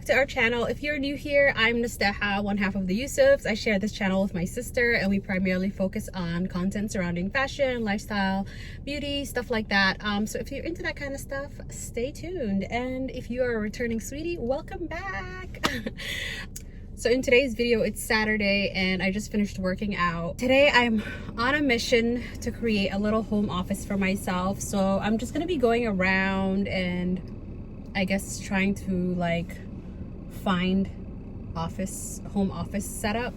to our channel. If you're new here, I'm Nastaha, one half of the Yusufs. I share this channel with my sister and we primarily focus on content surrounding fashion, lifestyle, beauty, stuff like that. So if you're into that kind of stuff, stay tuned. And if you are a returning sweetie, welcome back. So in today's video, it's Saturday and I just finished working out. Today I'm on a mission to create a little home office for myself. So I'm just gonna be going around and I guess trying to like find home office setup,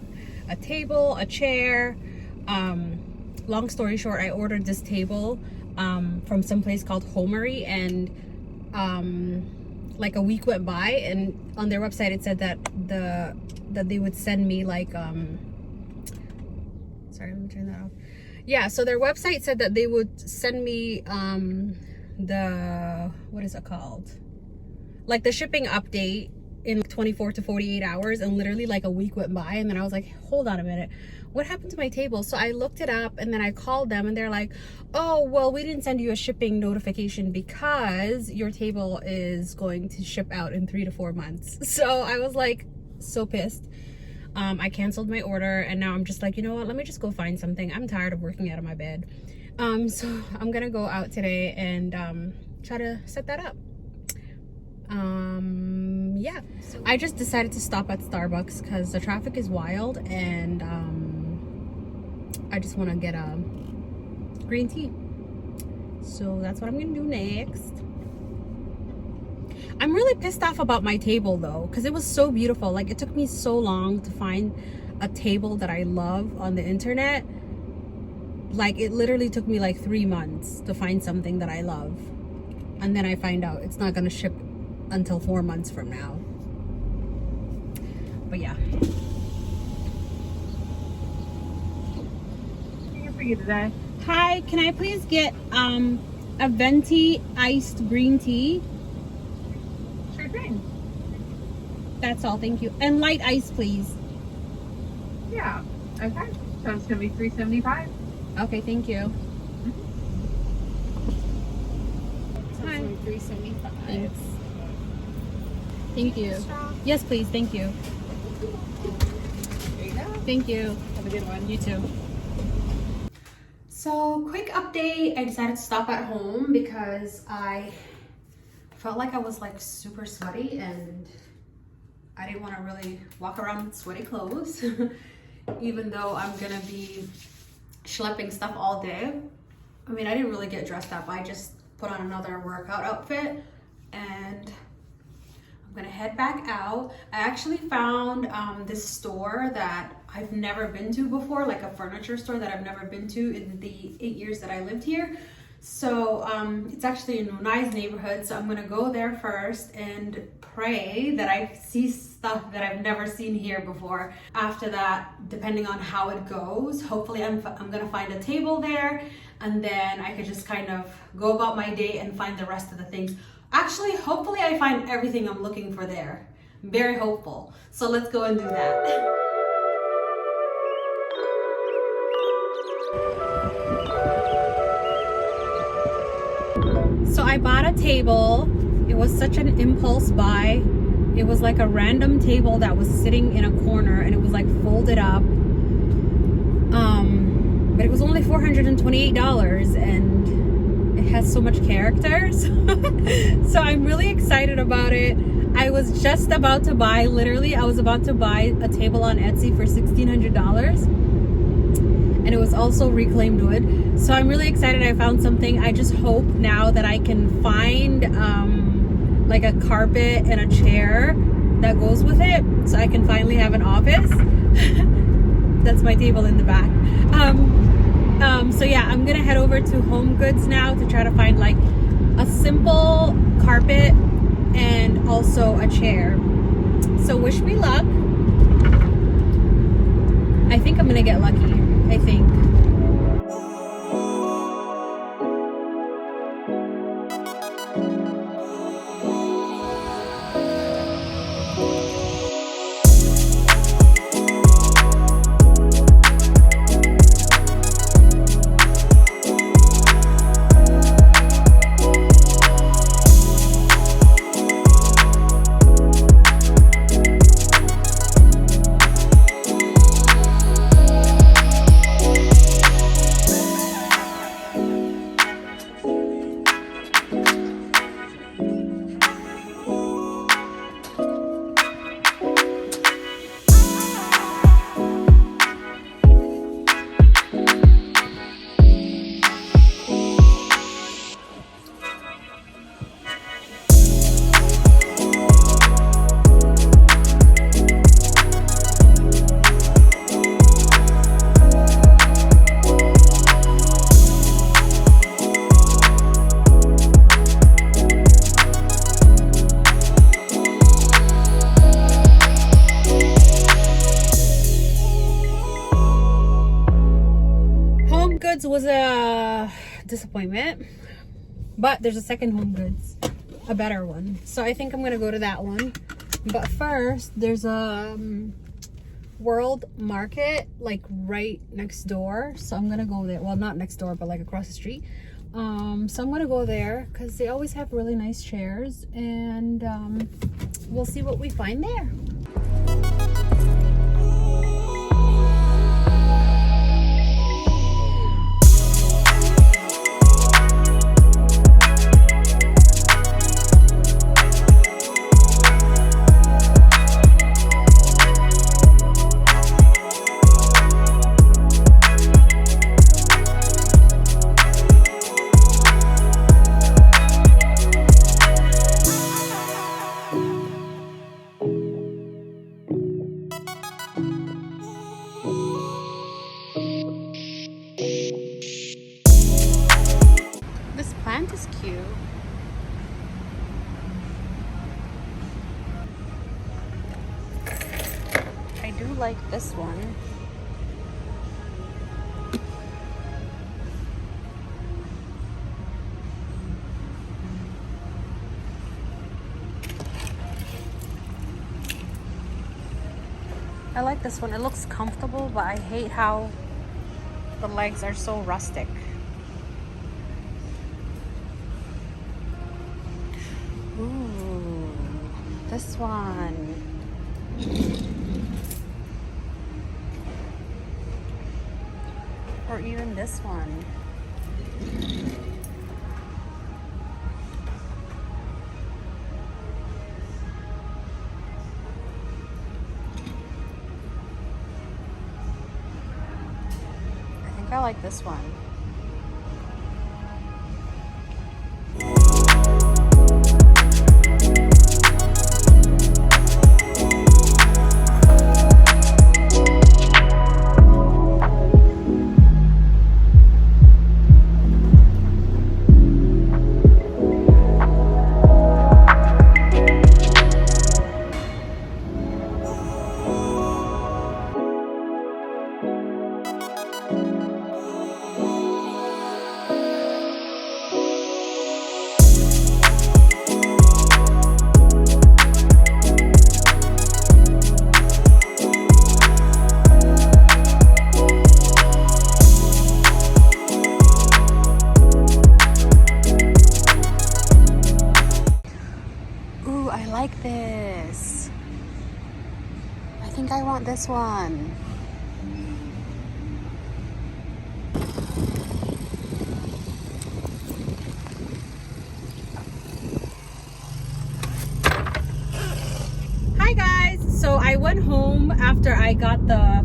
a table, a chair. Long story short, I ordered this table from some place called Homery, and like a week went by and on their website it said that they would send me like sorry, let me turn that off. Yeah, so their website said that they would send me the, what is it called, like the shipping update in 24 to 48 hours, and literally like a week went by and then I was like, hold on a minute, what happened to my table? So I looked it up and then I called them and they're like, oh well, we didn't send you a shipping notification because your table is going to ship out in 3 to 4 months. So I was like so pissed. I canceled my order and now I'm just like, you know what, let me just go find something. I'm tired of working out of my bed. So I'm gonna go out today and try to set that up. Yeah, so I just decided to stop at Starbucks because the traffic is wild and I just want to get a green tea. So that's what I'm gonna do next. I'm really pissed off about my table though, because it was so beautiful. Like, it took me so long to find a table that I love on the internet. Like, it literally took me like 3 months to find something that I love, and then I find out it's not gonna ship until 4 months from now. But yeah. Here for you today. Hi, can I please get a venti iced green tea? Sure thing. That's all, thank you. And light ice, please. Yeah. Okay. So it's gonna be $3.75. Okay, thank you. Hi. $3.75. Thanks. Thank you. Yes, please. Thank you. There you go. Thank you. Have a good one. You too. So, quick update. I decided to stop at home because I felt like I was like super sweaty and I didn't want to really walk around with sweaty clothes. Even though I'm gonna be schlepping stuff all day. I mean, I didn't really get dressed up. I just put on another workout outfit and I'm gonna head back out. I actually found this store that I've never been to before, like a furniture store that I've never been to in the 8 years that I lived here. So it's actually in a nice neighborhood, so I'm gonna go there first and pray that I see stuff that I've never seen here before. After that, depending on how it goes, hopefully I'm gonna find a table there, and then I could just kind of go about my day and find the rest of the things. Actually, hopefully I find everything I'm looking for there. Very hopeful. So let's go and do that. So I bought a table. It was such an impulse buy. It was like a random table that was sitting in a corner and it was like folded up. But it was only $428 and it has so much character. So I'm really excited about it. I was just about to buy, literally, I was about to buy a table on Etsy for $1,600. And it was also reclaimed wood. So I'm really excited I found something. I just hope now that I can find like a carpet and a chair that goes with it so I can finally have an office. That's my table in the back. So yeah, I'm gonna head over to Home Goods now to try to find like a simple carpet and also a chair. So wish me luck. I think I'm gonna get lucky. I think. Goods was a disappointment, but there's a second Home Goods, a better one. So I think I'm gonna go to that one. But first, there's a World Market like right next door, so I'm gonna go there. Well, not next door, but like across the street. So I'm gonna go there because they always have really nice chairs, and we'll see what we find there. This plant is cute. I do like this one. I like this one. It looks comfortable, but I hate how the legs are so rustic. Ooh, this one. Or even this one. I think I like this one. I like this. I think I want this one. Hi guys. So I went home after I got the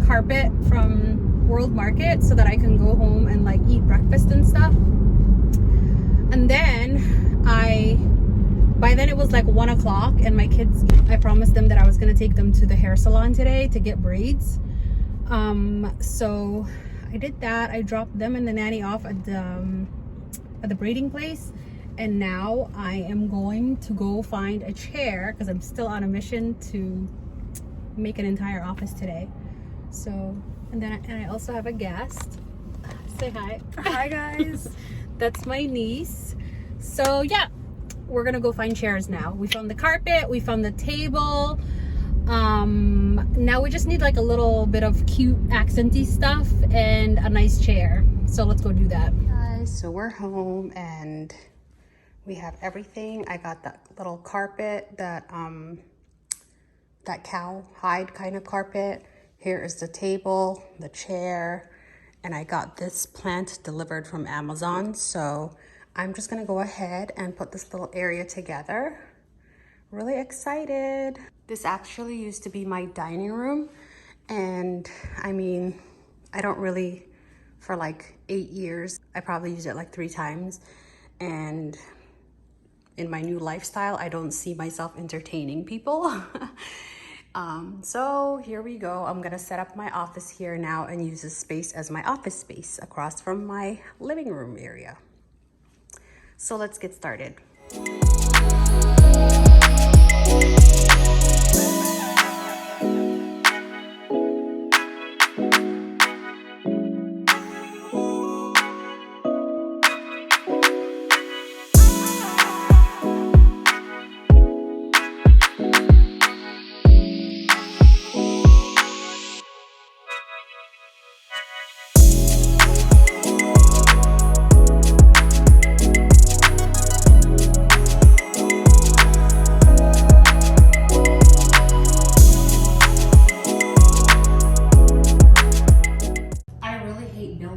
carpet from World Market so that I can go home and like eat breakfast and stuff. And then by then it was like 1 o'clock, and my kids, I promised them that I was gonna take them to the hair salon today to get braids. So I did that. I dropped them and the nanny off at the braiding place, and now I am going to go find a chair because I'm still on a mission to make an entire office today. So, and I also have a guest. Say hi. Hi guys. That's my niece. So yeah, we're gonna go find chairs now. We found the carpet, we found the table. Now we just need like a little bit of cute accenty stuff and a nice chair. So let's go do that. Guys, so we're home and we have everything. I got that little carpet, that cow hide kind of carpet. Here is the table, the chair, and I got this plant delivered from Amazon. So I'm just gonna go ahead and put this little area together. Really excited. This actually used to be my dining room, and I mean, I don't really, for like 8 years, I probably used it like 3 times, and in my new lifestyle, I don't see myself entertaining people. So here we go. I'm gonna set up my office here now and use this space as my office space across from my living room area. So let's get started.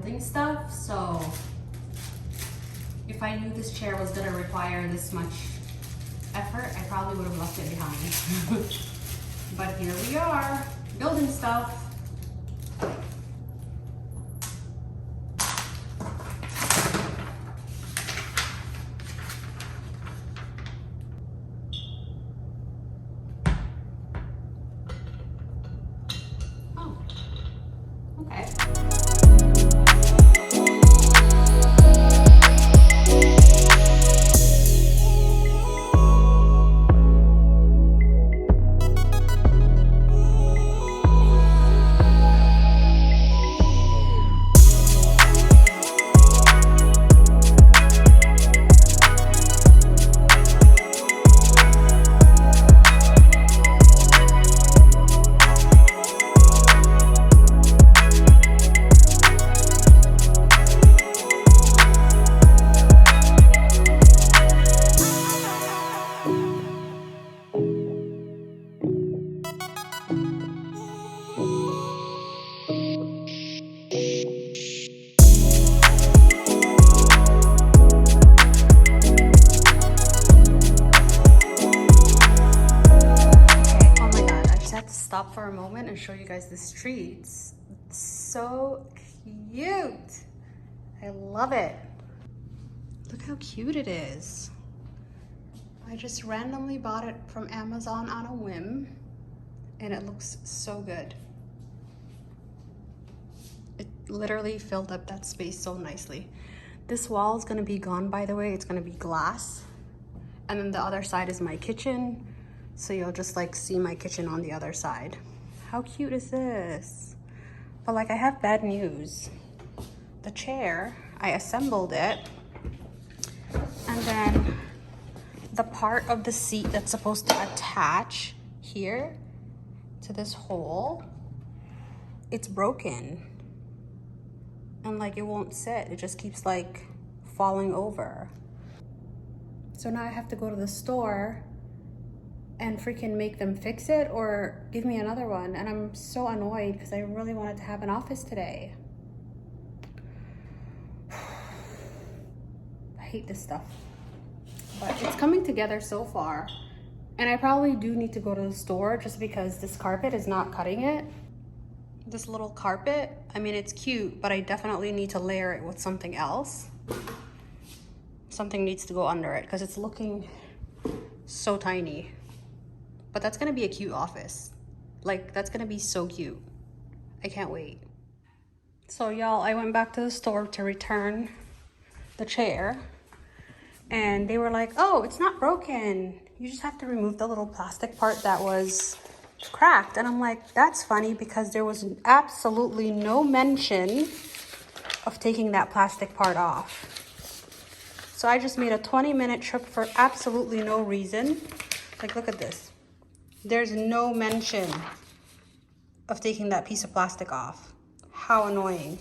building stuff, so if I knew this chair was gonna require this much effort, I probably would have left it behind. But here we are, building stuff. Oh, okay. Stop for a moment and show you guys the streets. It's so cute. I love it. Look how cute it is. I just randomly bought it from Amazon on a whim, and it looks so good. It literally filled up that space so nicely. This wall is gonna be gone, by the way. It's gonna be glass. And then the other side is my kitchen. So you'll just like see my kitchen on the other side. How cute is this? But like, I have bad news. The chair, I assembled it, and then the part of the seat that's supposed to attach here to this hole, it's broken. And like, it won't sit. It just keeps like falling over. So now I have to go to the store and freaking make them fix it or give me another one. And I'm so annoyed because I really wanted to have an office today. I hate this stuff. But it's coming together so far. And I probably do need to go to the store just because this carpet is not cutting it. This little carpet, I mean, it's cute, but I definitely need to layer it with something else. Something needs to go under it because it's looking so tiny. But that's gonna be a cute office. Like, that's gonna be so cute. I can't wait. So y'all, I went back to the store to return the chair, and they were like, oh, it's not broken. You just have to remove the little plastic part that was cracked. And I'm like, that's funny because there was absolutely no mention of taking that plastic part off. So I just made a 20-minute trip for absolutely no reason. Like, look at this. There's no mention of taking that piece of plastic off. How annoying.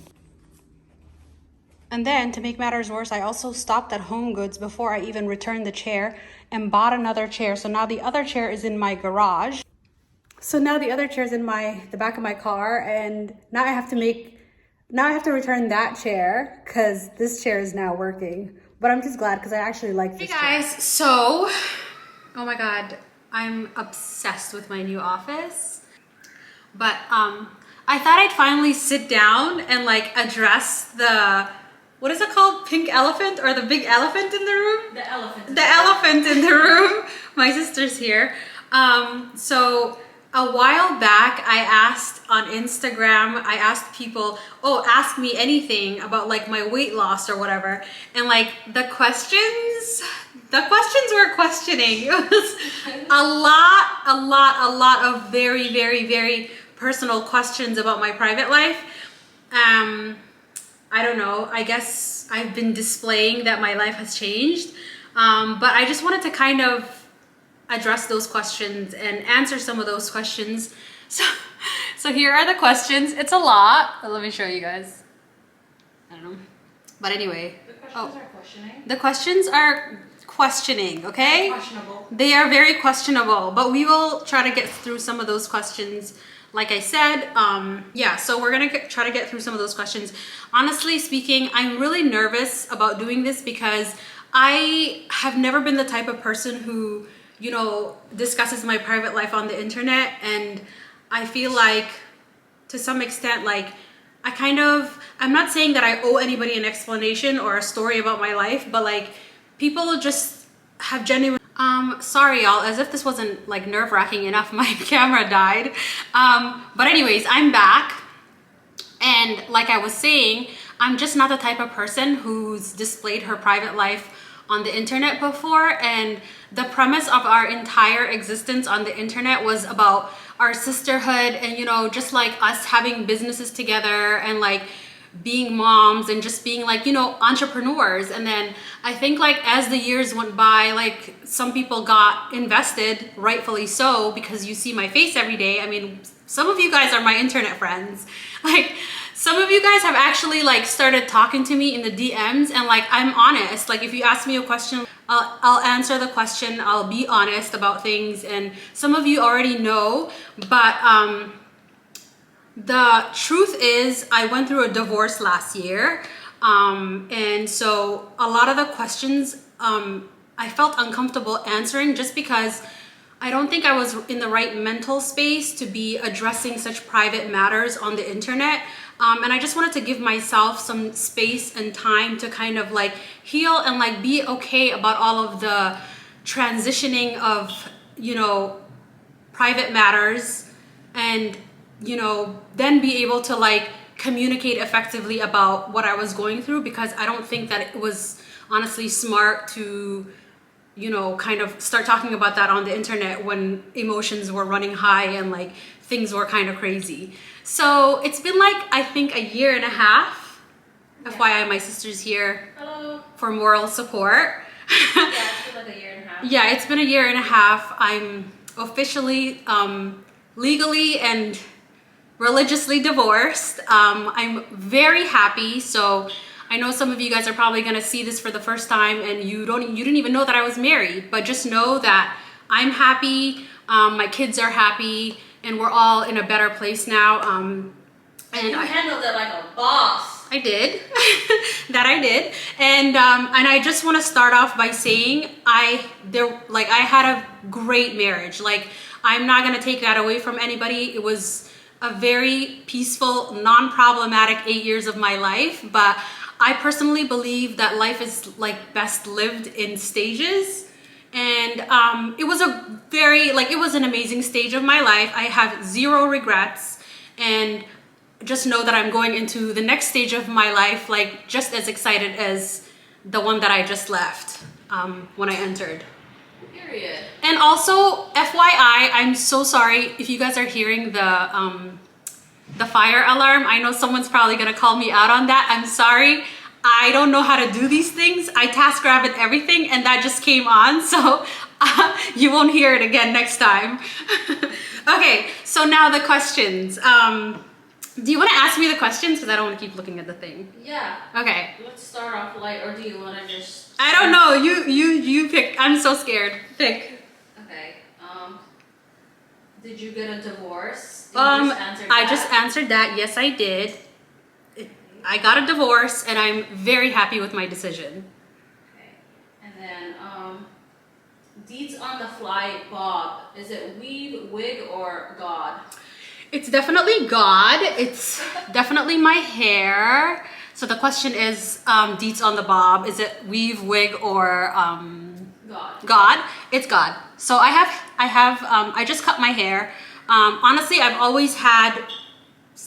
And then, to make matters worse, I also stopped at Home Goods before I even returned the chair and bought another chair. So now the other chair is in my garage. So now the other chair is in the back of my car, and now I have to return that chair because this chair is now working. But I'm just glad because I actually like this chair. Hey guys, so, oh my God. I'm obsessed with my new office, but I thought I'd finally sit down and like address the, what is it called? Pink elephant or the big elephant in the room? The elephant. The elephant in the room. My sister's here. So a while back, I asked on Instagram, I asked people, oh, ask me anything about like my weight loss or whatever. And like the questions were questioning. It was a lot of very, very, very personal questions about my private life. I don't know, I guess I've been displaying that my life has changed. But I just wanted to kind of address those questions and answer some of those questions. So here are the questions. It's a lot, but let me show you guys. I don't know. But anyway. The questions are questioning. The questions are questioning, okay? Questionable. They are very questionable, but we will try to get through some of those questions like I said, yeah, so we're gonna try to get through some of those questions. Honestly speaking, I'm really nervous about doing this because I have never been the type of person who, you know, discusses my private life on the internet. And I feel like to some extent, like I'm not saying that I owe anybody an explanation or a story about my life, but like people just have genuine, sorry y'all, as if this wasn't like nerve-wracking enough, my camera died. But anyways, I'm back. And like I was saying, I'm just not the type of person who's displayed her private life on the internet before. And the premise of our entire existence on the internet was about our sisterhood and, you know, just like us having businesses together and like being moms and just being like, you know, entrepreneurs. And then I think like as the years went by, like some people got invested, rightfully so, because you see my face every day. I mean, some of you guys are my internet friends. Like some of you guys have actually like started talking to me in the DMs, and like I'm honest. Like if you ask me a question, I'll answer the question. I'll be honest about things. And some of you already know, but the truth is I went through a divorce last year. And so a lot of the questions I felt uncomfortable answering just because I don't think I was in the right mental space to be addressing such private matters on the internet. And I just wanted to give myself some space and time to kind of like heal and like be okay about all of the transitioning of, you know, private matters, and, you know, then be able to like communicate effectively about what I was going through, because I don't think that it was honestly smart to, you know, kind of start talking about that on the internet when emotions were running high and like things were kind of crazy. So it's been like, I think a year and a half. Yeah. FYI, my sister's here. Hello. For moral support. Yeah, it's been like a year and a half. Yeah, it's been a year and a half. I'm officially, legally and religiously divorced. I'm very happy. So I know some of you guys are probably gonna see this for the first time and you didn't even know that I was married, but just know that I'm happy, my kids are happy, and we're all in a better place now. And you handled it like a boss. I did. That I did. And I just want to start off by saying I had a great marriage. Like, I'm not gonna take that away from anybody. It was a very peaceful, non-problematic 8 years of my life, but I personally believe that life is like best lived in stages. And it was it was an amazing stage of my life. I have zero regrets, and just know that I'm going into the next stage of my life like just as excited as the one that I just left when I entered. Period. And also, FYI, I'm so sorry if you guys are hearing the fire alarm. I know someone's probably gonna call me out on that. I'm sorry. I don't know how to do these things. I task grab at everything and that just came on. So you won't hear it again next time. Okay, so now the questions. Do you want to ask me the questions? Because I don't want to keep looking at the thing. Yeah. Okay. Let's start off light, or do you want to just... I don't know. You pick. I'm so scared. Pick. Okay. Did you get a divorce? I just answered that. Yes, I did. I got a divorce, and I'm very happy with my decision. Okay. And then, deets on the fly bob. Is it weave, wig, or God? It's definitely God. It's definitely my hair. So the question is, deets on the bob. Is it weave, wig, or God? God. It's God. So I just cut my hair. Honestly, I've always had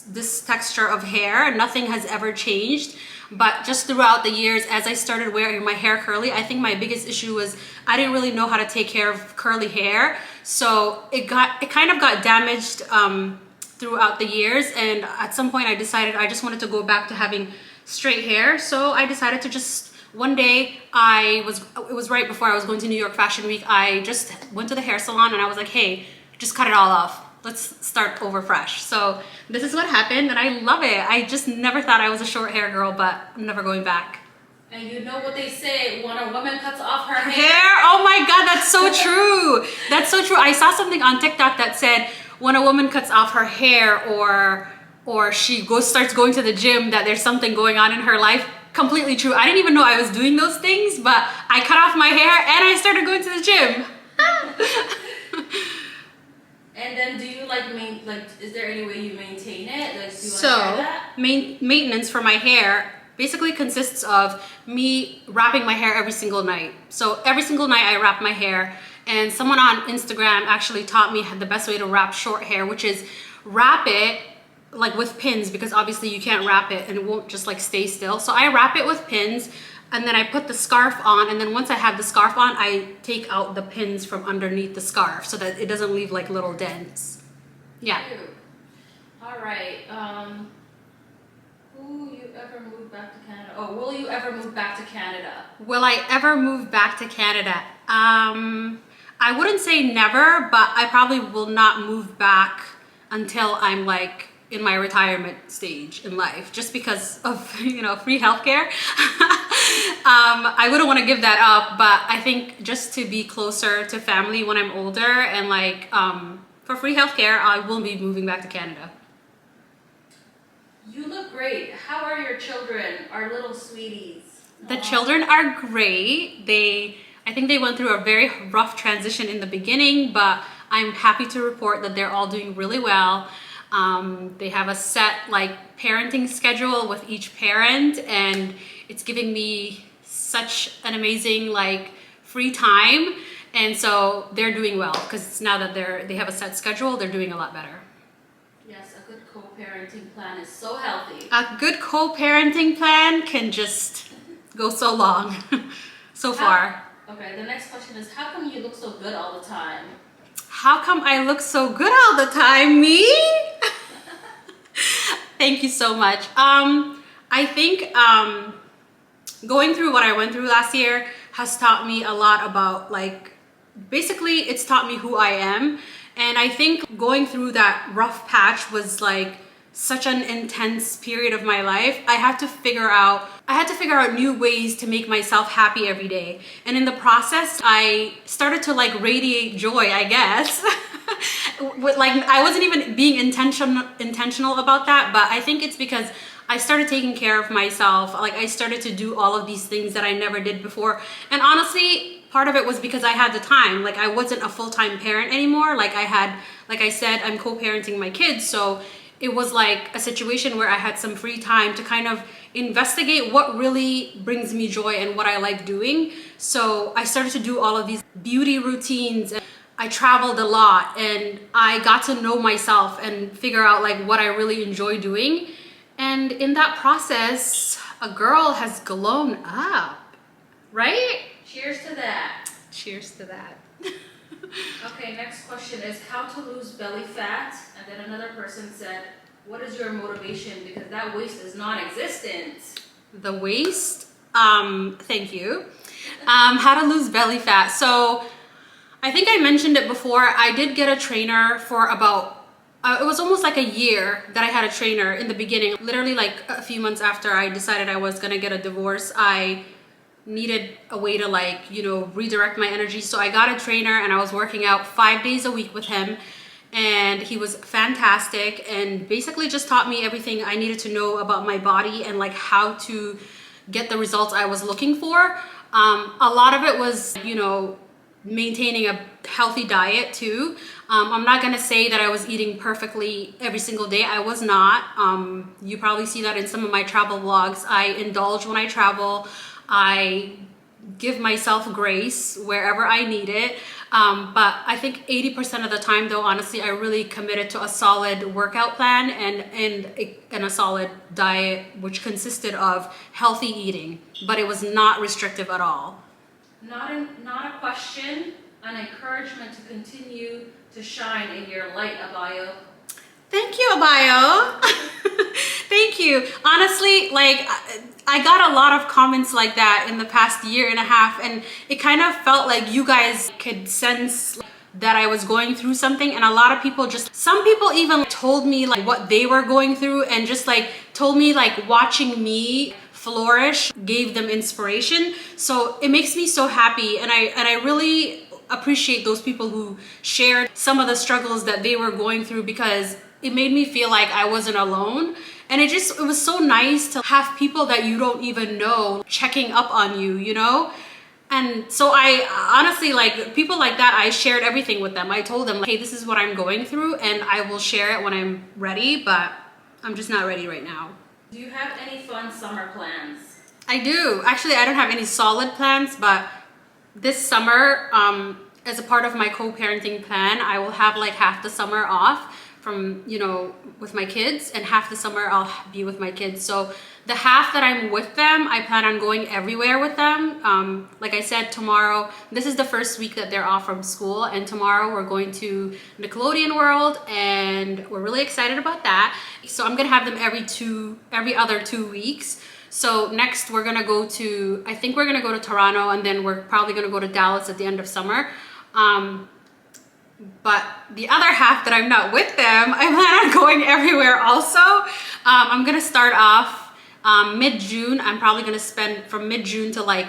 this texture of hair. Nothing has ever changed. But just throughout the years, as I started wearing my hair curly, I think my biggest issue was I didn't really know how to take care of curly hair. So it kind of got damaged throughout the years, and at some point I decided I just wanted to go back to having straight hair. So I decided to just, one day it was right before I was going to New York Fashion Week, I just went to the hair salon and I was like, hey, just cut it all off. Let's start over fresh. So this is what happened, and I love it. I just never thought I was a short hair girl, but I'm never going back. And you know what they say, when a woman cuts off her hair? Oh my God, that's so true. That's so true. I saw something on TikTok that said, when a woman cuts off her hair or she starts going to the gym, that there's something going on in her life. Completely true. I didn't even know I was doing those things, but I cut off my hair and I started going to the gym. And then do you is there any way you maintain it? Like, do you want to So share that? maintenance for my hair basically consists of me wrapping my hair every single night. So every single night I wrap my hair, and someone on Instagram actually taught me the best way to wrap short hair, which is wrap it like with pins, because obviously you can't wrap it and it won't just like stay still. So I wrap it with pins, and then I put the scarf on, and then once I have the scarf on, I take out the pins from underneath the scarf so that it doesn't leave like little dents. Yeah. Cute. All right. Who you ever moved back to Canada? Oh, will you ever move back to Canada? Will I ever move back to Canada? I wouldn't say never, but I probably will not move back until I'm like in my retirement stage in life, just because of, you know, free healthcare. I wouldn't want to give that up, but I think just to be closer to family when I'm older and like for free healthcare, I will be moving back to Canada. You look great. How are your children, our little sweeties? The children are great. I think they went through a very rough transition in the beginning, but I'm happy to report that they're all doing really well. They have a set like parenting schedule with each parent, and it's giving me such an amazing like free time. And so they're doing well, because now that they have a set schedule, they're doing a lot better. Yes, a good co-parenting plan is so healthy. A good co-parenting plan can just go so long, so far. Okay, the next question is, how come you look so good all the time? How come I look so good all the time? Me? Thank you so much. I think going through what I went through last year has taught me a lot about like, basically it's taught me who I am. And I think going through that rough patch was like such an intense period of my life. I had to figure out new ways to make myself happy every day. And in the process, I started to like radiate joy, I guess. Like I wasn't even being intentional about that, but I think it's because I started taking care of myself. Like I started to do all of these things that I never did before. And honestly, part of it was because I had the time. Like I wasn't a full-time parent anymore. Like I said, I'm co-parenting my kids. So it was like a situation where I had some free time to kind of investigate what really brings me joy and what I like doing. So I started to do all of these beauty routines. I traveled a lot, and I got to know myself and figure out like what I really enjoy doing. And in that process, a girl has grown up, right? Cheers to that. Cheers to that. Okay, next question is how to lose belly fat. And then another person said, what is your motivation? Because that waist is non-existent. The waist? Thank you. How to lose belly fat. So I think I mentioned it before. I did get a trainer for about, it was almost like a year that I had a trainer in the beginning. Literally like a few months after I decided I was gonna get a divorce, I needed a way to like, you know, redirect my energy. So I got a trainer, and I was working out 5 days a week with him, and he was fantastic and basically just taught me everything I needed to know about my body and like how to get the results I was looking for. A lot of it was, you know, maintaining a healthy diet too. I'm not gonna say that I was eating perfectly every single day. I was not. You probably see that in some of my travel vlogs. I indulge when I travel. I give myself grace wherever I need it. But I think 80% of the time though, honestly, I really committed to a solid workout plan and a solid diet, which consisted of healthy eating, but it was not restrictive at all. Not a question, an encouragement to continue to shine in your light, Abayo. Thank you, Abayo. Thank you. Honestly, like I got a lot of comments like that in the past year and a half, and it kind of felt like you guys could sense that I was going through something, and a lot of people some people even told me like what they were going through, and just like told me like watching me flourish gave them inspiration. So it makes me so happy, and I really appreciate those people who shared some of the struggles that they were going through, because it made me feel like I wasn't alone. And it was so nice to have people that you don't even know checking up on you, you know? And so I honestly, like, people like that, I shared everything with them. I told them, like, hey, this is what I'm going through, and I will share it when I'm ready, but I'm just not ready right now. Do you have any fun summer plans? I do. Actually, I don't have any solid plans, but this summer, as a part of my co-parenting plan, I will have like half the summer off from, you know, with my kids, and half the summer I'll be with my kids. So the half that I'm with them, I plan on going everywhere with them. Like I said, tomorrow, this is the first week that they're off from school, and tomorrow we're going to Nickelodeon World, and we're really excited about that. So I'm gonna have them every other 2 weeks. So next we're gonna go to, I think we're gonna go to Toronto, and then we're probably gonna go to Dallas at the end of summer. But the other half that I'm not with them, I plan on going everywhere also. I'm gonna start off mid-June. I'm probably gonna spend from mid-June to like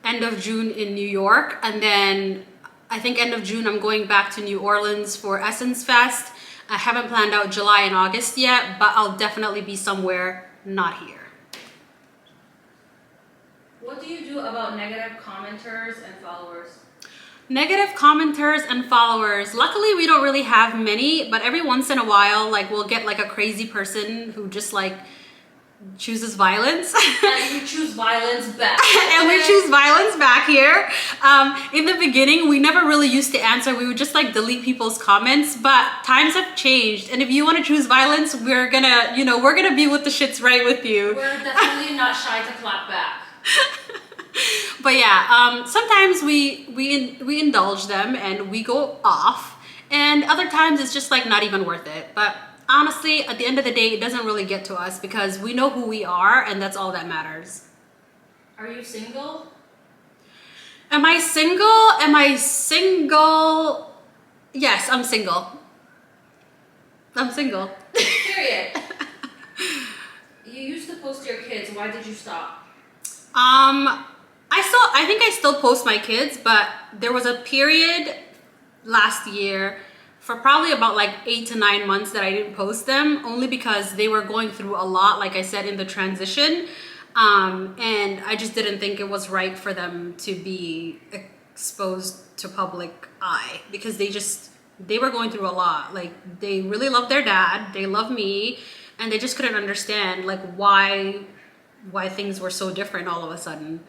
end of June in New York, and then I think end of June I'm going back to New Orleans for Essence Fest. I haven't planned out July and August yet, but I'll definitely be somewhere not here. What do you do about negative commenters and followers? Negative commenters and followers. Luckily, we don't really have many, but every once in a while, like, we'll get like a crazy person who just like chooses violence. And you choose violence back. And we choose violence back here. In the beginning, we never really used to answer. We would just like delete people's comments, but times have changed. And if you want to choose violence, we're gonna, you know, we're gonna be with the shits right with you. We're definitely not shy to clap back. But yeah, sometimes we indulge them and we go off, and other times it's just like not even worth it. But honestly, at the end of the day, it doesn't really get to us because we know who we are, and that's all that matters. Are you single? Am I single? Am I single? Yes, I'm single. I'm single. Period. You used to post your kids. Why did you stop? I think I still post my kids, but there was a period last year for probably about like 8 to 9 months that I didn't post them, only because they were going through a lot, like I said, in the transition. And I just didn't think it was right for them to be exposed to public eye, because they were going through a lot. Like, they really love their dad, they love me, and they just couldn't understand like why things were so different all of a sudden.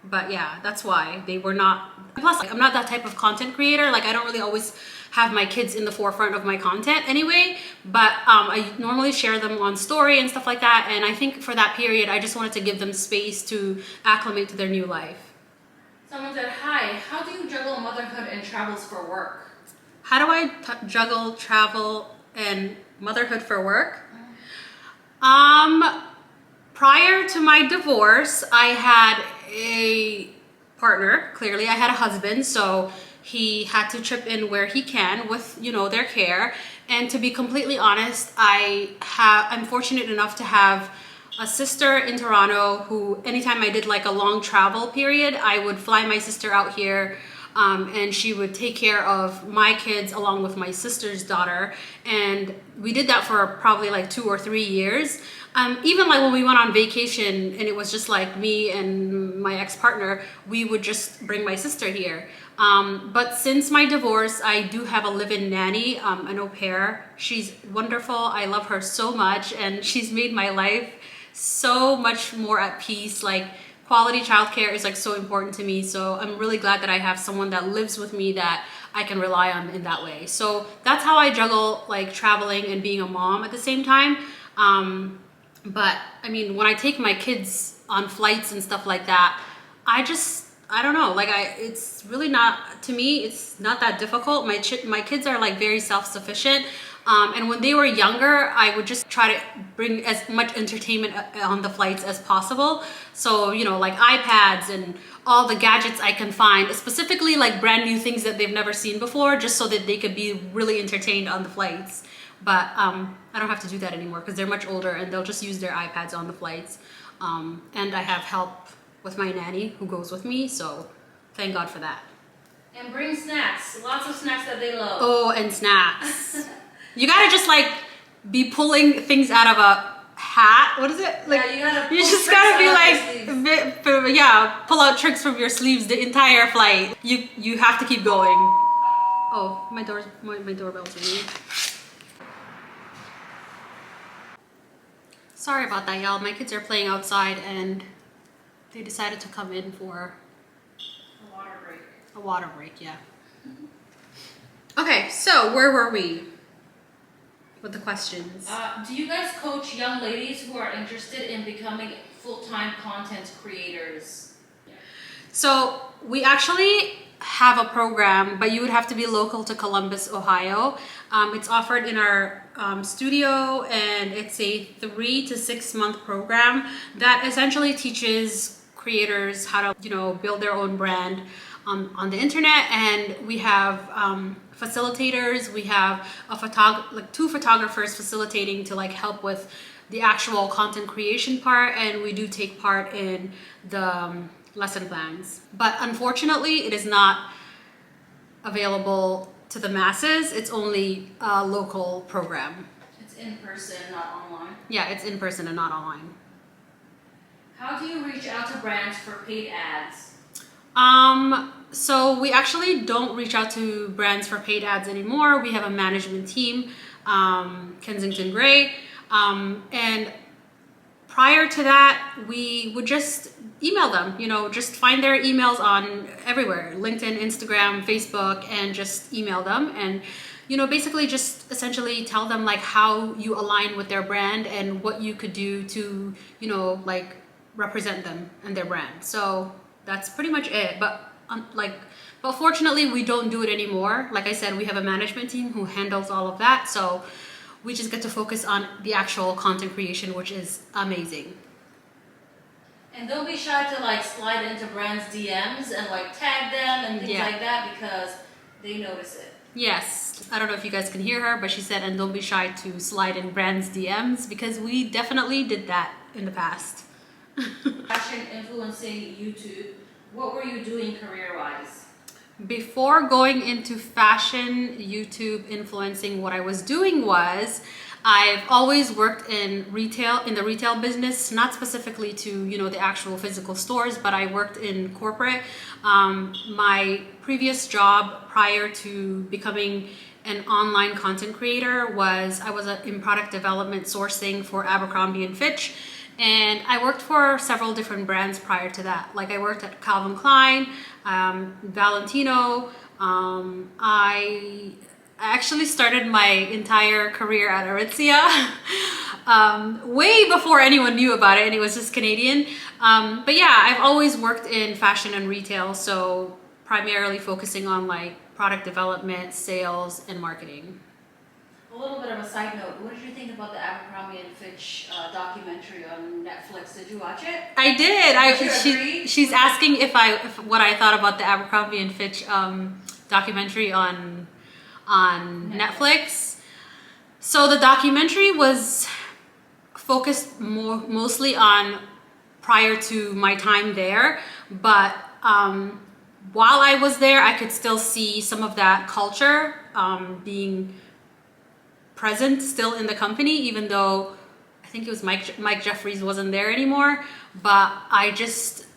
But yeah, that's why they were not. Plus, like, I'm not that type of content creator. Like, I don't really always have my kids in the forefront of my content anyway, but I normally share them on story and stuff like that. And I think for that period, I just wanted to give them space to acclimate to their new life. Someone said, hi, how do you juggle motherhood and travels for work? How do I juggle travel and motherhood for work? Prior to my divorce, I had a partner. Clearly, I had a husband, so he had to chip in where he can with, you know, their care. And to be completely honest, I'm fortunate enough to have a sister in Toronto who, anytime I did like a long travel period, I would fly my sister out here, and she would take care of my kids along with my sister's daughter. And we did that for probably like 2 or 3 years. Even like when we went on vacation and it was just like me and my ex-partner, we would just bring my sister here. But since my divorce, I do have a live-in nanny, an au pair. She's wonderful. I love her so much, and she's made my life so much more at peace. Like, quality childcare is like so important to me. So I'm really glad that I have someone that lives with me that I can rely on in that way. So that's how I juggle like traveling and being a mom at the same time. But I mean, when I take my kids on flights and stuff like that, I don't know, like it's really not, to me, it's not that difficult. My kids are like very self-sufficient. And when they were younger, I would just try to bring as much entertainment on the flights as possible. So, you know, like iPads and all the gadgets I can find, specifically like brand new things that they've never seen before, just so that they could be really entertained on the flights. But I don't have to do that anymore because they're much older and they'll just use their iPads on the flights. And I have help with my nanny who goes with me, so thank God for that. And bring snacks. Lots of snacks that they love. Oh, and snacks. You gotta just like be pulling things out of a hat. What is it? Like, yeah, you just gotta be like, yeah, pull out tricks from your sleeves the entire flight. You have to keep going. Oh, my doorbell's ringing. Sorry about that, y'all. My kids are playing outside and they decided to come in for a water break. A water break, yeah. Okay, so where were we with the questions? Do you guys coach young ladies who are interested in becoming full-time content creators? So we actually have a program, but you would have to be local to Columbus, Ohio. It's offered in our studio, and it's a 3 to 6 month program that essentially teaches creators how to, build their own brand on the internet. And we have facilitators. We have two photographers facilitating to like help with the actual content creation part, and we do take part in the lesson plans. But unfortunately, it is not available to the masses. It's only a local program. It's in person, not online. Yeah, it's in person and not online. How do you reach out to brands for paid ads? So we actually don't reach out to brands for paid ads anymore. We have a management team, Kensington Gray, and prior to that, we would just email them, just find their emails on everywhere, LinkedIn, Instagram, Facebook, and just email them. And, basically just essentially tell them like how you align with their brand and what you could do to, like represent them and their brand. So that's pretty much it. But fortunately, we don't do it anymore. Like I said, we have a management team who handles all of that. So we just get to focus on the actual content creation, which is amazing. And don't be shy to like slide into brands' DMs and like tag them and things like that, because they notice it. Yes. I don't know if you guys can hear her, but she said, and don't be shy to slide in brands' DMs, because we definitely did that in the past. Fashion influencing YouTube. What were you doing career-wise? Before going into fashion YouTube influencing, what I was doing was I've always worked in the retail business, not specifically to, the actual physical stores, but I worked in corporate. My previous job prior to becoming an online content creator was in product development sourcing for Abercrombie and Fitch. And I worked for several different brands prior to that. Like I worked at Calvin Klein, Valentino. I actually started my entire career at Aritzia way before anyone knew about it, and it was just Canadian. But yeah, I've always worked in fashion and retail, so primarily focusing on like product development, sales, and marketing. A little bit of a side note, what did you think about the Abercrombie and Fitch documentary on Netflix? Did you watch it? I did. Did you agree? She's asking if what I thought about the Abercrombie and Fitch documentary on Netflix. So the documentary was focused mostly on prior to my time there, but while I was there, I could still see some of that culture being present still in the company, even though I think it was Mike Jeffries wasn't there anymore. But I just,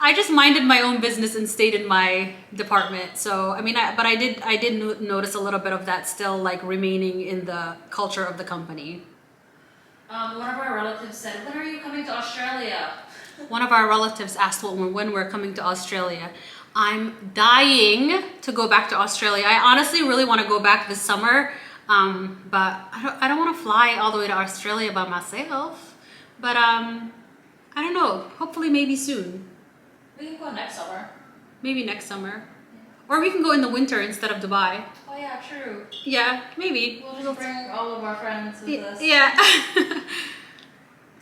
I just minded my own business and stayed in my department. So I mean, I did notice a little bit of that still like remaining in the culture of the company. One of our relatives said, "When are you coming to Australia?" One of our relatives asked when we're coming to Australia. I'm dying to go back to Australia. I honestly really want to go back this summer, but I don't want to fly all the way to Australia by myself. But I don't know. Hopefully, maybe soon. We can go next summer. Maybe next summer, or we can go in the winter instead of Dubai. Oh yeah, true. Yeah, maybe. We'll just bring all of our friends with us. Yeah.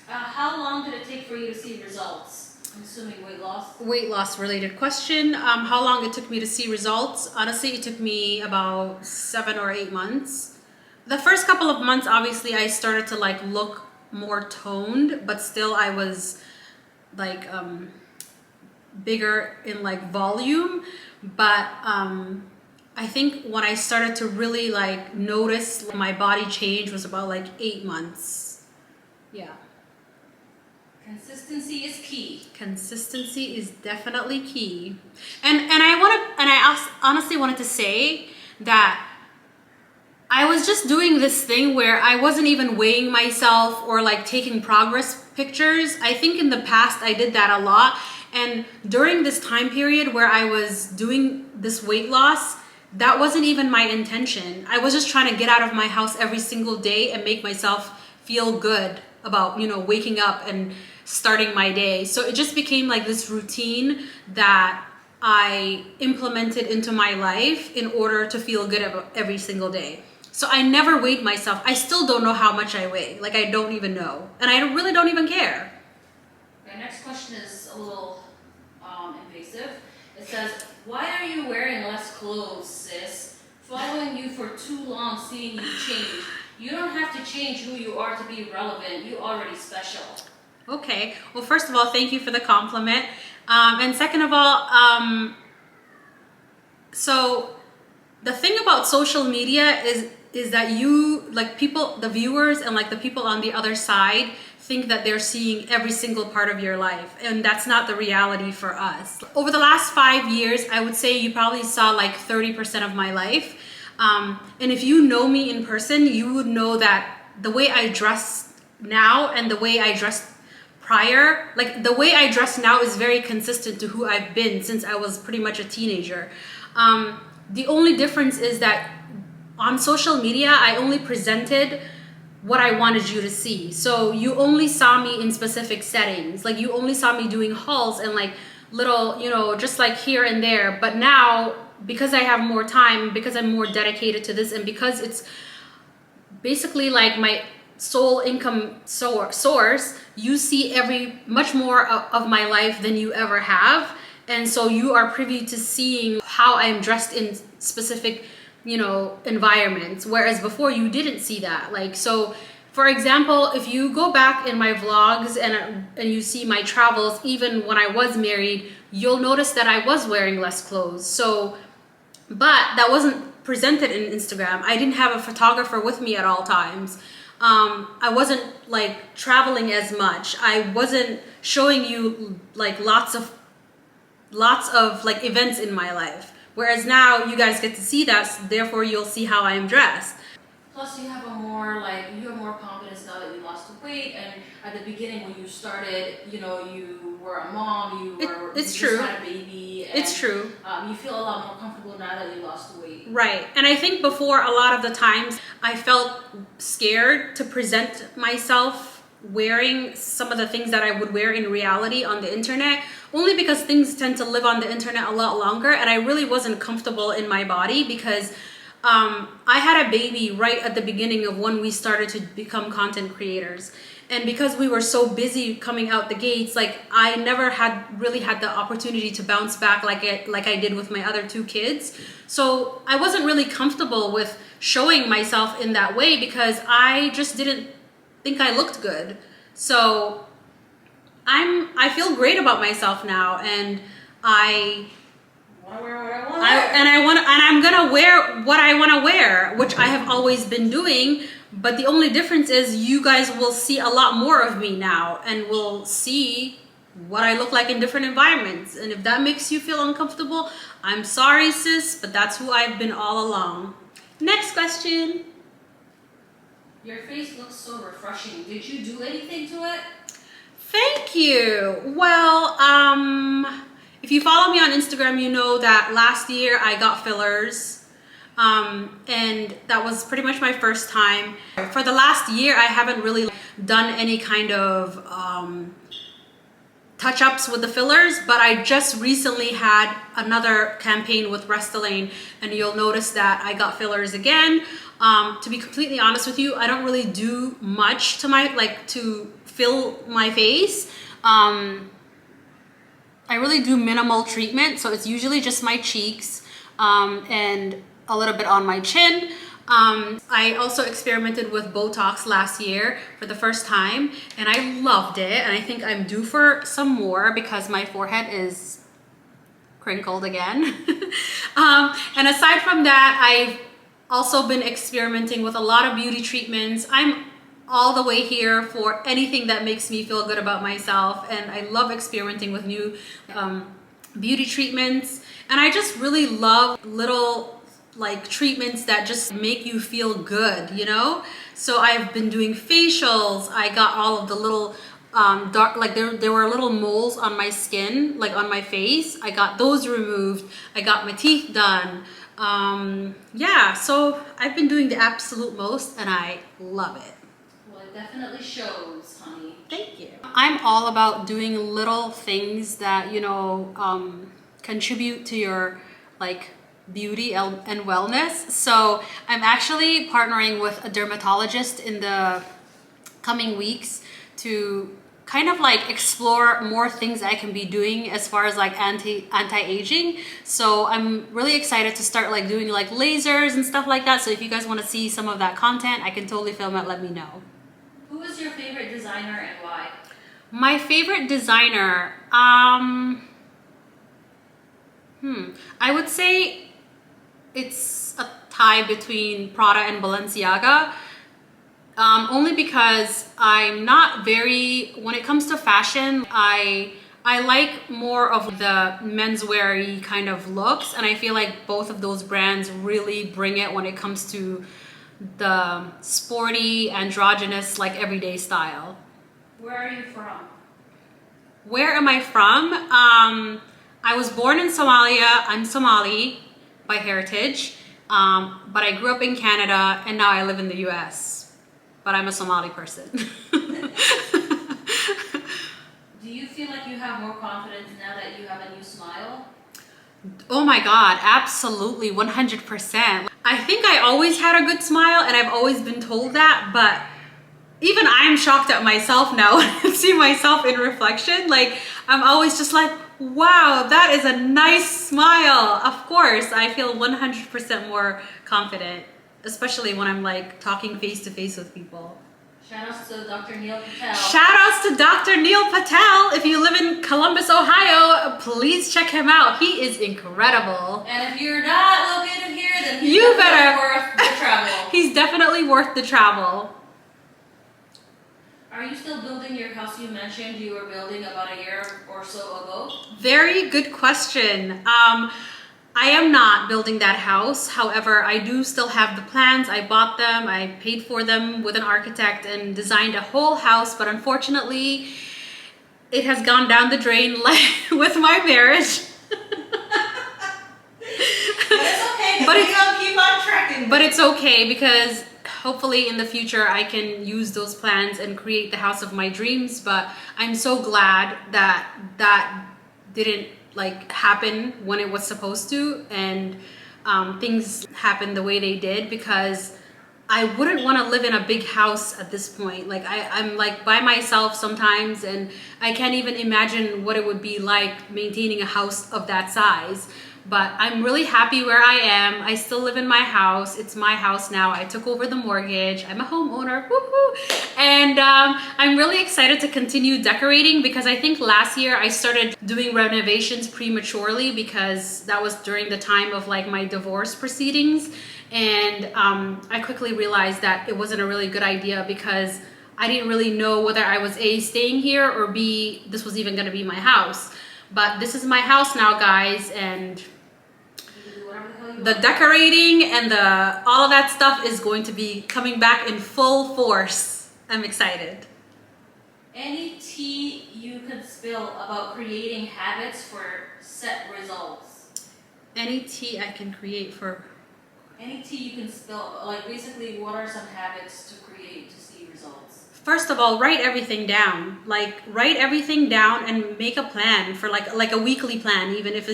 How long did it take for you to see results? I'm assuming weight loss. Weight loss related question. How long it took me to see results? Honestly, it took me about 7 or 8 months. The first couple of months, obviously, I started to like look more toned, but still I was like bigger in like volume, but I think when I started to really like notice my body change was about like 8 months. Yeah. Consistency is key. Consistency is definitely key. And honestly wanted to say that I was just doing this thing where I wasn't even weighing myself or like taking progress pictures. I think in the past I did that a lot. And during this time period where I was doing this weight loss, that wasn't even my intention. I was just trying to get out of my house every single day and make myself feel good about, you know, waking up and starting my day. So it just became like this routine that I implemented into my life in order to feel good about every single day. So I never weighed myself. I still don't know how much I weigh. Like I don't even know. And I really don't even care. The next question is a little invasive. It says, why are you wearing less clothes, sis? Following you for too long, seeing you change. You don't have to change who you are to be relevant. You already special. Okay. Well, first of all, thank you for the compliment. And second of all, so the thing about social media is that you, like people, the viewers and like the people on the other side think that they're seeing every single part of your life. And that's not the reality for us. Over the last 5 years, I would say you probably saw like 30% of my life. And if you know me in person, you would know that the way I dress now and the way I dressed prior, like the way I dress now is very consistent to who I've been since I was pretty much a teenager. The only difference is that on social media, I only presented what I wanted you to see. So you only saw me in specific settings. Like you only saw me doing hauls and like little, you know, just like here and there. But now, because I have more time, because I'm more dedicated to this, and because it's basically like my sole income source, you see much more of my life than you ever have. And so you are privy to seeing how I'm dressed in specific, you know, environments. Whereas before you didn't see that. Like, so for example, if you go back in my vlogs and you see my travels, even when I was married, you'll notice that I was wearing less clothes. So, but that wasn't presented in Instagram. I didn't have a photographer with me at all times. I wasn't like traveling as much. I wasn't showing you like lots of like events in my life. Whereas now you guys get to see that, so therefore you'll see how I am dressed. Plus you have more confidence now that you lost the weight, and at the beginning when you started, you know, you were a mom, you just had a baby. And, it's true. You feel a lot more comfortable now that you lost the weight. Right. And I think before, a lot of the times I felt scared to present myself wearing some of the things that I would wear in reality on the internet, only because things tend to live on the internet a lot longer, and I really wasn't comfortable in my body because I had a baby right at the beginning of when we started to become content creators. And because we were so busy coming out the gates, like I never really had the opportunity to bounce back like I did with my other 2 kids. So I wasn't really comfortable with showing myself in that way because I just didn't think I looked good. So I feel great about myself now, and I want to wear what I want. I'm gonna wear what I want to wear, which I have always been doing. But the only difference is you guys will see a lot more of me now, and will see what I look like in different environments. And if that makes you feel uncomfortable, I'm sorry, sis, but that's who I've been all along. Next question. Your face looks so refreshing. Did you do anything to it? Thank you. Well, if you follow me on Instagram, you know that last year I got fillers. And that was pretty much my first time. For the last year, I haven't really done any kind of touch-ups with the fillers, but I just recently had another campaign with Restylane, and you'll notice that I got fillers again. To be completely honest with you, I don't really do much to fill my face. I really do minimal treatment, so it's usually just my cheeks and a little bit on my chin. I also experimented with Botox last year for the first time, and I loved it, and I think I'm due for some more because my forehead is crinkled again. And aside from that, I've also been experimenting with a lot of beauty treatments. I'm all the way here for anything that makes me feel good about myself, and I love experimenting with new beauty treatments. And I just really love little like treatments that just make you feel good, you know? So I've been doing facials. I got all of the little dark, like there were little moles on my skin, like on my face. I got those removed. I got my teeth done. Yeah, so I've been doing the absolute most and I love it. Well, it definitely shows, honey. Thank you. I'm all about doing little things that, you know, contribute to your like beauty and wellness. So I'm actually partnering with a dermatologist in the coming weeks to kind of like explore more things I can be doing as far as like anti-aging. So I'm really excited to start like doing like lasers and stuff like that. So if you guys want to see some of that content, I can totally film it. Let me know. Who is your favorite designer and why? My favorite designer, I would say it's a tie between Prada and Balenciaga. Only because I'm not very, when it comes to fashion, I like more of the menswear-y kind of looks, and I feel like both of those brands really bring it when it comes to the sporty, androgynous, like everyday style. Where are you from? Where am I from? I was born in Somalia. I'm Somali by heritage, but I grew up in Canada and now I live in the US. But I'm a Somali person. Do you feel like you have more confidence now that you have a new smile? Oh my God, absolutely, 100%. I think I always had a good smile and I've always been told that, but even I'm shocked at myself now when I see myself in reflection. Like, I'm always just like, wow, that is a nice smile. Of course, I feel 100% more confident, especially when I'm like talking face to face with people. Shout outs to Dr. Neil Patel. Shout outs to Dr. Neil Patel. If you live in Columbus, Ohio, please check him out. He is incredible. And if you're not located here, then he's You definitely better worth the travel. He's definitely worth the travel. Are you still building your house you mentioned you were building about a year or so ago? Very good question. I am not building that house. However, I do still have the plans. I bought them, I paid for them with an architect and designed a whole house, but unfortunately, it has gone down the drain like with my marriage. But it's okay, but keep on tracking. But it's okay because hopefully in the future I can use those plans and create the house of my dreams. But I'm so glad that that didn't like happen when it was supposed to, and things happened the way they did, because I wouldn't want to live in a big house at this point. Like I'm like by myself sometimes, and I can't even imagine what it would be like maintaining a house of that size. But I'm really happy where I am. I still live in my house. It's my house now. I took over the mortgage. I'm a homeowner. Woohoo! And I'm really excited to continue decorating, because I think last year I started doing renovations prematurely, because that was during the time of like my divorce proceedings. And I quickly realized that it wasn't a really good idea, because I didn't really know whether I was A, staying here, or B, this was even going to be my house. But this is my house now, guys, and the decorating and all of that stuff is going to be coming back in full force. I'm excited. Any tea you could spill about creating habits for set results? Any tea I can create for... Any tea you can spill, like basically what are some habits to create to see results? First of all, write everything down. Like, write everything down and make a plan for like a weekly plan. Even if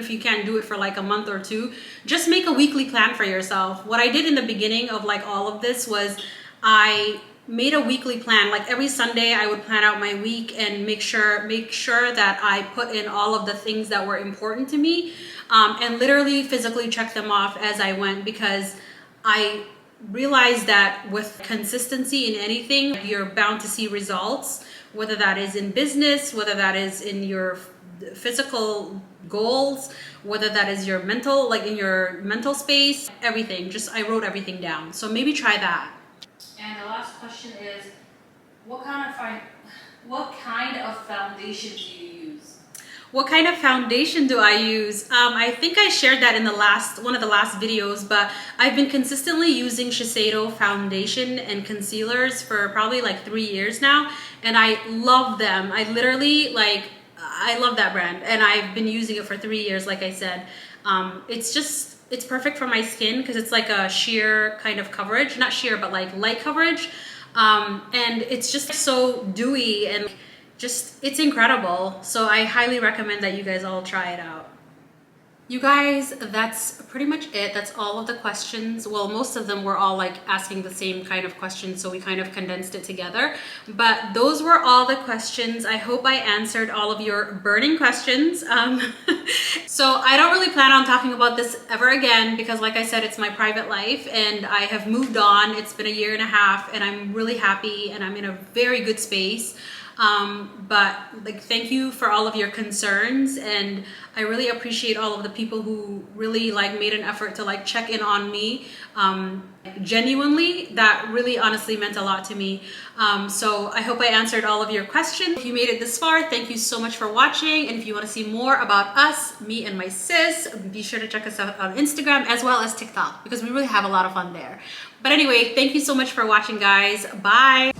you can't do it for like a month or two, just make a weekly plan for yourself. What I did in the beginning of like all of this was I made a weekly plan. Like every Sunday I would plan out my week and make sure that I put in all of the things that were important to me, and literally physically check them off as I went, because I realized that with consistency in anything, you're bound to see results. whether that is in business, whether that is in your physical goals, whether that is your mental, like in your mental space, everything. Just I wrote everything down. So maybe try that. And the last question is, what kind of foundation do you use? What kind of foundation do I use? I think I shared that in one of the last videos, but I've been consistently using Shiseido foundation and concealers for probably like 3 years now, and I love them. I literally I love that brand, and I've been using it for 3 years. Like I said, it's perfect for my skin because it's like a sheer kind of coverage, not sheer, but like light coverage. And it's just so dewy and it's incredible. So I highly recommend that you guys all try it out. You guys, that's pretty much it. That's all of the questions. Well, most of them were all like asking the same kind of questions, so we kind of condensed it together. But those were all the questions. I hope I answered all of your burning questions. So I don't really plan on talking about this ever again because, like I said, it's my private life and I have moved on. It's been 1.5 years and I'm really happy and I'm in a very good space. But like, thank you for all of your concerns, and I really appreciate all of the people who really like made an effort to like check in on me. Genuinely, that really honestly meant a lot to me. So I hope I answered all of your questions. If you made it this far, thank you so much for watching. And if you want to see more about us, me and my sis, be sure to check us out on Instagram as well as TikTok because we really have a lot of fun there. But anyway, thank you so much for watching, guys. Bye.